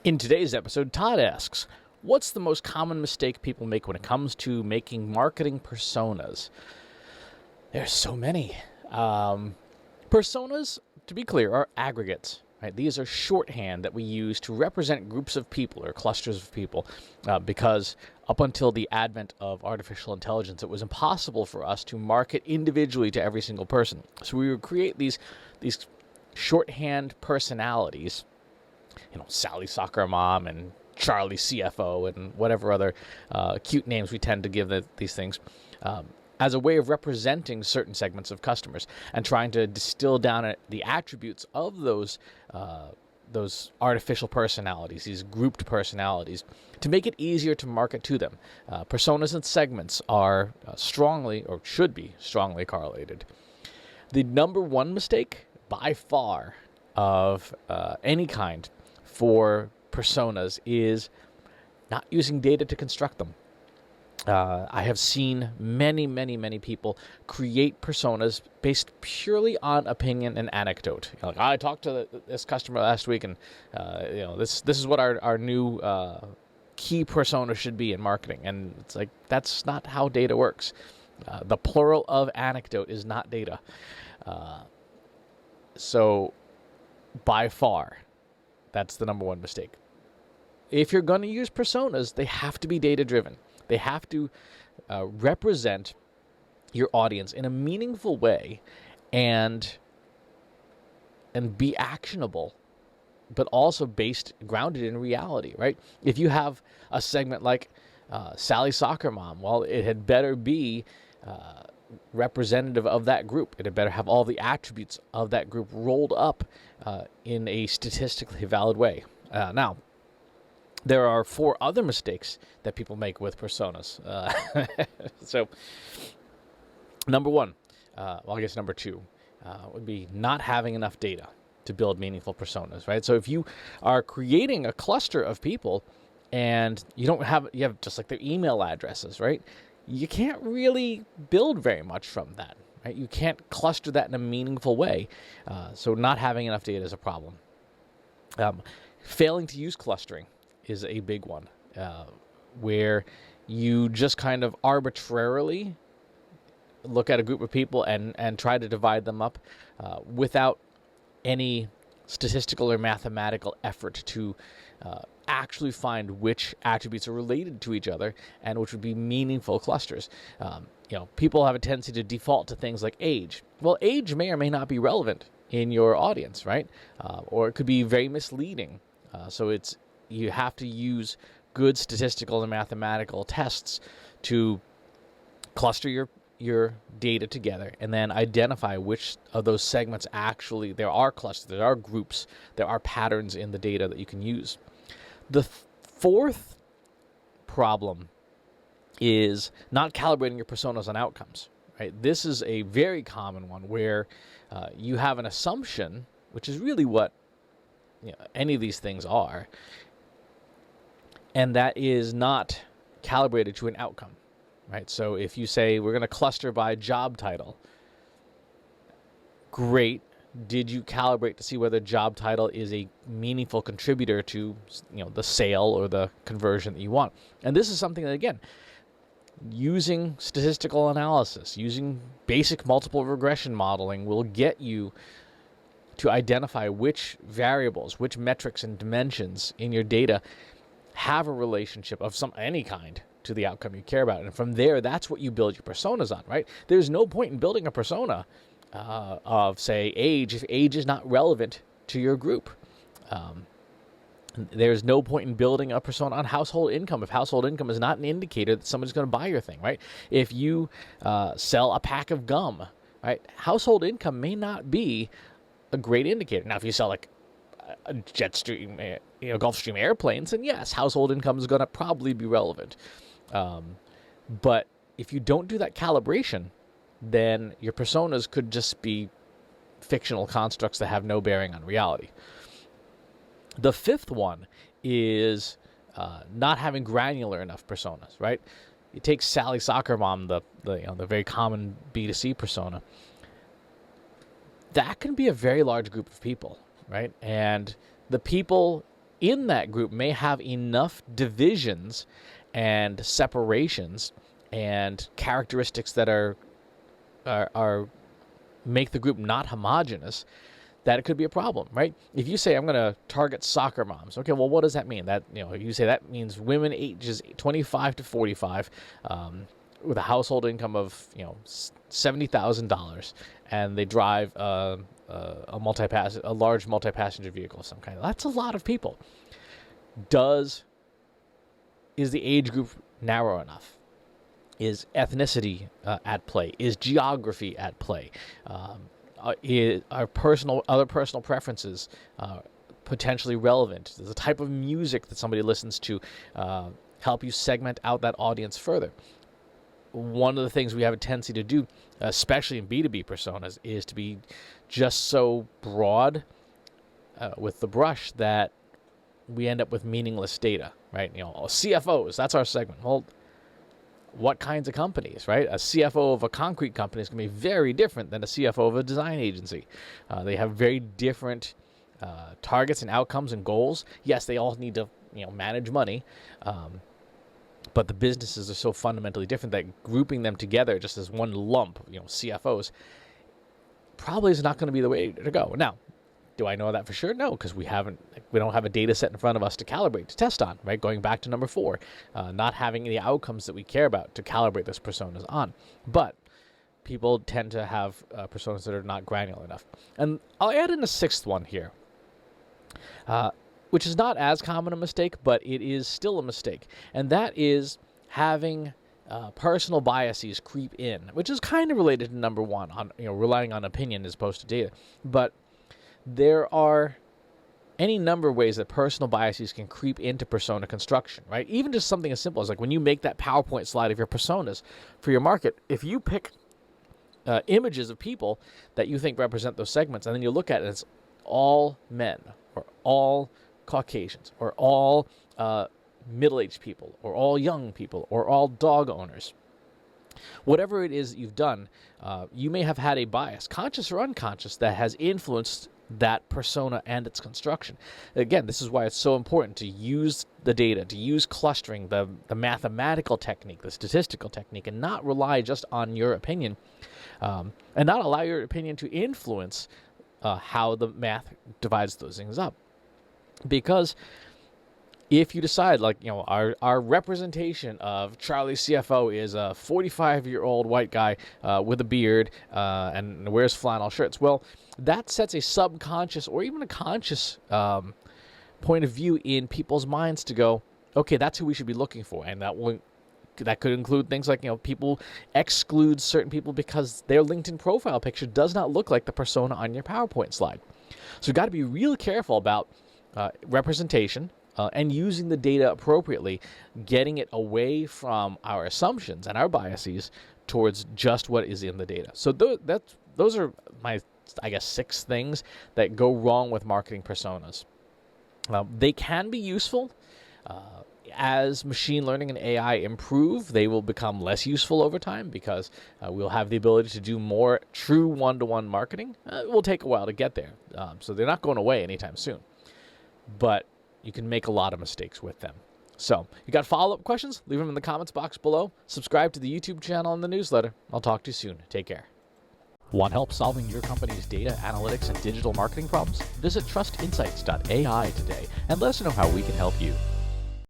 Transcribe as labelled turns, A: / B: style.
A: In today's episode, Todd asks, what's the most common mistake people make when it comes to making marketing personas? There's so many. Personas, to be clear, are aggregates. Right? These are shorthand that we use to represent groups of people or clusters of people because up until the advent of artificial intelligence, it was impossible for us to market individually to every single person. So we would create these shorthand personalities, Sally Soccer Mom and Charlie CFO and whatever other cute names we tend to give these things, as a way of representing certain segments of customers and trying to distill down the attributes of those artificial personalities, these grouped personalities, to make it easier to market to them. Personas and segments are strongly, or should be strongly correlated. The number one mistake, by far, of any kind for personas is not using data to construct them. I have seen many people create personas based purely on opinion and anecdote. I talked to this customer last week, and this is what our new key persona should be in marketing. And it's like, that's not how data works. The plural of anecdote is not data. So by far, that's the number one mistake. If you're going to use personas, they have to be data-driven. They have to represent your audience in a meaningful way and be actionable, but also grounded in reality, right? If you have a segment like Sally Soccer Mom, well, it had better be representative of that group. It had better have all the attributes of that group rolled up in a statistically valid way. Now, there are 4 other mistakes that people make with personas. So, number 1, I guess number 2, would be not having enough data to build meaningful personas, right? So if you are creating a cluster of people and you have just like their email addresses, right? You can't really build very much from that, right? You can't cluster that in a meaningful way. So not having enough data is a problem. Failing to use clustering is a big one, where you just kind of arbitrarily look at a group of people and try to divide them up without any statistical or mathematical effort to actually find which attributes are related to each other and which would be meaningful clusters. People have a tendency to default to things like age. Well, age may or may not be relevant in your audience, right? Or it could be very misleading. So you have to use good statistical and mathematical tests to cluster your data together and then identify which of those segments actually there are clusters, there are groups, there are patterns in the data that you can use. The fourth problem is not calibrating your personas on outcomes. Right? This is a very common one where you have an assumption, which is really what any of these things are, and that is not calibrated to an outcome. Right? So if you say we're going to cluster by job title, great. Did you calibrate to see whether job title is a meaningful contributor to the sale or the conversion that you want? And this is something that, again, using statistical analysis, using basic multiple regression modeling will get you to identify which variables, which metrics and dimensions in your data have a relationship of any kind to the outcome you care about. And from there, that's what you build your personas on, right? There's no point in building a persona of, say, age, if age is not relevant to your group. There's no point in building a persona on household income if household income is not an indicator that somebody's going to buy your thing, right? If you sell a pack of gum, right, household income may not be a great indicator. Now, if you sell like a Jetstream, Gulfstream airplanes, then yes, household income is going to probably be relevant. But if you don't do that calibration, then your personas could just be fictional constructs that have no bearing on reality. The fifth one is not having granular enough personas, right? You take Sally Soccer Mom, the very common B2C persona. That can be a very large group of people, right? And the people in that group may have enough divisions and separations and characteristics that are make the group not homogenous, that it could be a problem, right? If you say, I'm going to target soccer moms, okay, well, what does that mean? That, you say that means women ages 25 to 45 with a household income of, $70,000, and they drive a large multi-passenger vehicle of some kind. That's a lot of people. Is the age group narrow enough? Is ethnicity at play? Is geography at play? Are other personal preferences potentially relevant? Does the type of music that somebody listens to help you segment out that audience further? One of the things we have a tendency to do, especially in B2B personas, is to be just so broad with the brush that we end up with meaningless data, right? CFOs, that's our segment. Well, what kinds of companies, right? A CFO of a concrete company is going to be very different than a CFO of a design agency. They have very different targets and outcomes and goals. Yes, they all need to, manage money, but the businesses are so fundamentally different that grouping them together just as one lump, CFOs, probably is not going to be the way to go. Now, do I know that for sure? No, because we don't have a data set in front of us to calibrate, to test on, right? Going back to number 4, not having the outcomes that we care about to calibrate those personas on. But people tend to have personas that are not granular enough. And I'll add in a 6th one here, which is not as common a mistake, but it is still a mistake. And that is having personal biases creep in, which is kind of related to number 1, on relying on opinion as opposed to data. But there are any number of ways that personal biases can creep into persona construction, right? Even just something as simple as like when you make that PowerPoint slide of your personas for your market, if you pick images of people that you think represent those segments, and then you look at it, it's all men, or all Caucasians, or all middle-aged people, or all young people, or all dog owners. Whatever it is that you've done, you may have had a bias, conscious or unconscious, that has influenced that persona and its construction. Again, this is why it's so important to use the data, to use clustering, the mathematical technique, the statistical technique, and not rely just on your opinion, and not allow your opinion to influence how the math divides those things up. Because if you decide, our representation of Charlie CFO is a 45-year-old white guy with a beard and wears flannel shirts, well, that sets a subconscious or even a conscious point of view in people's minds to go, okay, that's who we should be looking for. And that could include things like, people exclude certain people because their LinkedIn profile picture does not look like the persona on your PowerPoint slide. So you've got to be real careful about representation, and using the data appropriately, getting it away from our assumptions and our biases towards just what is in the data. So those are my, 6 things that go wrong with marketing personas. They can be useful. As machine learning and AI improve, they will become less useful over time because we'll have the ability to do more true one-to-one marketing. It will take a while to get there, so they're not going away anytime soon. But you can make a lot of mistakes with them. So, you got follow-up questions? Leave them in the comments box below. Subscribe to the YouTube channel and the newsletter. I'll talk to you soon. Take care. Want help solving your company's data, analytics, and digital marketing problems? Visit trustinsights.ai today and let us know how we can help you.